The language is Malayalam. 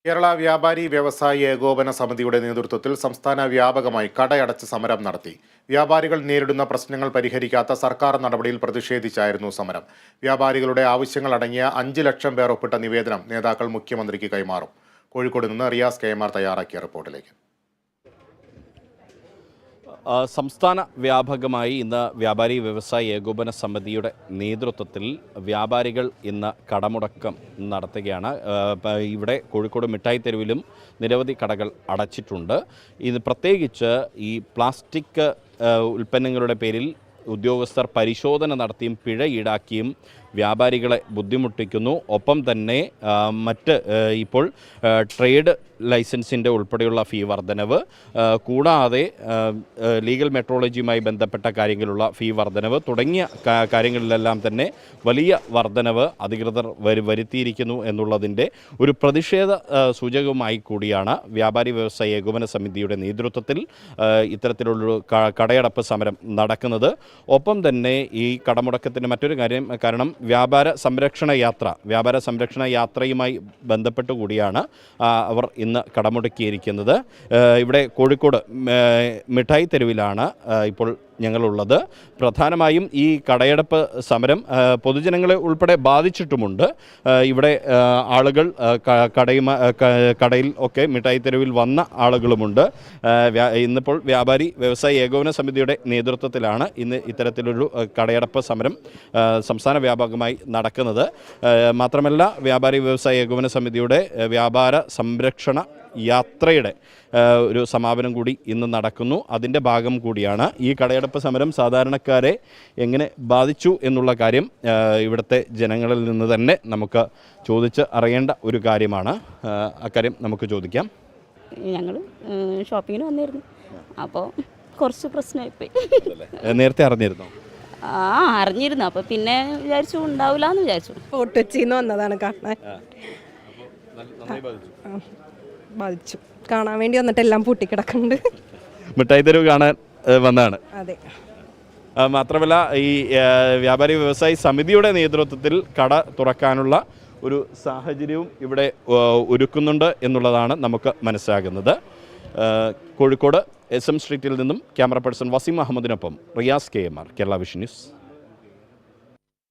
കേരള വ്യാപാരി വ്യവസായി ഏകോപന സമിതിയുടെ നേതൃത്വത്തിൽ സംസ്ഥാന വ്യാപകമായി കടയടച്ച് സമരം നടത്തി. വ്യാപാരികൾ നേരിടുന്ന പ്രശ്നങ്ങൾ പരിഹരിക്കാത്ത സർക്കാർ നടപടിയിൽ പ്രതിഷേധിച്ചായിരുന്നു സമരം. വ്യാപാരികളുടെ ആവശ്യങ്ങൾ അടങ്ങിയ 5 ലക്ഷം പേർ ഒപ്പിട്ട നിവേദനം നേതാക്കൾ മുഖ്യമന്ത്രിക്ക് കൈമാറും. കോഴിക്കോട് നിന്ന് റിയാസ് KMR തയ്യാറാക്കിയ റിപ്പോർട്ടിലേക്ക്. സംസ്ഥാന വ്യാപകമായി ഇന്ന് വ്യാപാരി വ്യവസായി ഏകോപന സമിതിയുടെ നേതൃത്വത്തിൽ വ്യാപാരികൾ ഇന്ന് കടമുടക്കം നടത്തുകയാണ്. ഇവിടെ കോഴിക്കോട് മിഠായി തെരുവിലും നിരവധി കടകൾ അടച്ചിട്ടുണ്ട്. ഇത് പ്രത്യേകിച്ച് ഈ പ്ലാസ്റ്റിക് ഉൽപ്പന്നങ്ങളുടെ പേരിൽ ഉദ്യോഗസ്ഥർ പരിശോധന നടത്തിയും പിഴ ഈടാക്കിയും വ്യാപാരികളെ ബുദ്ധിമുട്ടിക്കുന്നു. ഒപ്പം തന്നെ ഇപ്പോൾ ട്രേഡ് ലൈസൻസിൻ്റെ ഉൾപ്പെടെയുള്ള ഫീ വർധനവ്, കൂടാതെ ലീഗൽ മെട്രോളജിയുമായി ബന്ധപ്പെട്ട കാര്യങ്ങളിലുള്ള ഫീ വർധനവ് തുടങ്ങിയ കാര്യങ്ങളിലെല്ലാം തന്നെ വലിയ വർധനവ് അധികൃതർ വരുത്തിയിരിക്കുന്നു എന്നുള്ളതിൻ്റെ ഒരു പ്രതിഷേധ സൂചകമായി കൂടിയാണ് വ്യാപാരി വ്യവസായി ഏകോപന സമിതിയുടെ നേതൃത്വത്തിൽ ഇത്തരത്തിലുള്ളൊരു കടയടപ്പ് സമരം നടക്കുന്നത്. ഒപ്പം തന്നെ ഈ കടമുടക്കത്തിൻ്റെ മറ്റൊരു കാരണം വ്യാപാര സംരക്ഷണ യാത്രയുമായി ബന്ധപ്പെട്ട് കൂടിയാണ് അവർ ഇന്ന് കടമുടക്കിയിരിക്കുന്നത്. ഇവിടെ കോഴിക്കോട് മിഠായി തെരുവിലാണ് ഇപ്പോൾ ഞങ്ങളുള്ളത്. പ്രധാനമായും ഈ കടയടപ്പ് സമരം പൊതുജനങ്ങളെ ഉൾപ്പെടെ ബാധിച്ചിട്ടുമുണ്ട്. ഇവിടെ ആളുകൾ കടയിൽ ഒക്കെ മിഠായി തെരുവിൽ വന്ന ആളുകളുമുണ്ട്. ഇന്നിപ്പോൾ വ്യാപാരി വ്യവസായി ഏകോപന സമിതിയുടെ നേതൃത്വത്തിലാണ് ഇന്ന് ഇത്തരത്തിലൊരു കടയടപ്പ് സമരം സംസ്ഥാന വ്യാപകമായി നടക്കുന്നത്. മാത്രമല്ല, വ്യാപാരി വ്യവസായി ഏകോപന സമിതിയുടെ വ്യാപാര സംരക്ഷണ യാത്രയുടെ ഒരു സമാപനം കൂടി ഇന്ന് നടക്കുന്നു. അതിൻ്റെ ഭാഗം കൂടിയാണ് ഈ കടയടപ്പ് സമരം. സാധാരണക്കാരെ എങ്ങനെ ബാധിച്ചു എന്നുള്ള കാര്യം ഇവിടുത്തെ ജനങ്ങളിൽ നിന്ന് തന്നെ നമുക്ക് ചോദിച്ച് അറിയേണ്ട ഒരു കാര്യമാണ്. അക്കാര്യം നമുക്ക് ചോദിക്കാം. ഞങ്ങൾ ഷോപ്പിങ്ങിന് വന്നിരുന്നു, അപ്പോൾ കുറച്ച് പ്രശ്നമായിപ്പോയി. നേരത്തെ അറിഞ്ഞിരുന്നോ? അറിഞ്ഞിരുന്നു. അപ്പോൾ പിന്നെ വിചാരിച്ചു ഉണ്ടാവില്ല എന്ന് വിചാരിച്ചു. ഫോട്ടോച്ചിന്ന് വന്നതാണ് കാണാൻ. ബാധിച്ചു. കാണാൻ വേണ്ടി വന്നിട്ട് എല്ലാം പൂട്ടിക്കിടക്കുന്നുണ്ട്. മിഠായി തെരുവ് കാണാൻ വന്നതാണ്. അതെ. മാത്രമല്ല, ഈ വ്യാപാരി വ്യവസായി സമിതിയുടെ നേതൃത്വത്തിൽ കട തുറക്കാനുള്ള ഒരു സാഹചര്യവും ഇവിടെ ഒരുക്കുന്നുണ്ട് എന്നുള്ളതാണ് നമുക്ക് മനസ്സിലാകുന്നത്. കോഴിക്കോട് SM സ്ട്രീറ്റിൽ നിന്നും ക്യാമറ പേഴ്സൺ വസീം അഹമ്മദിനൊപ്പം Riyas KMR, Kerala vision news.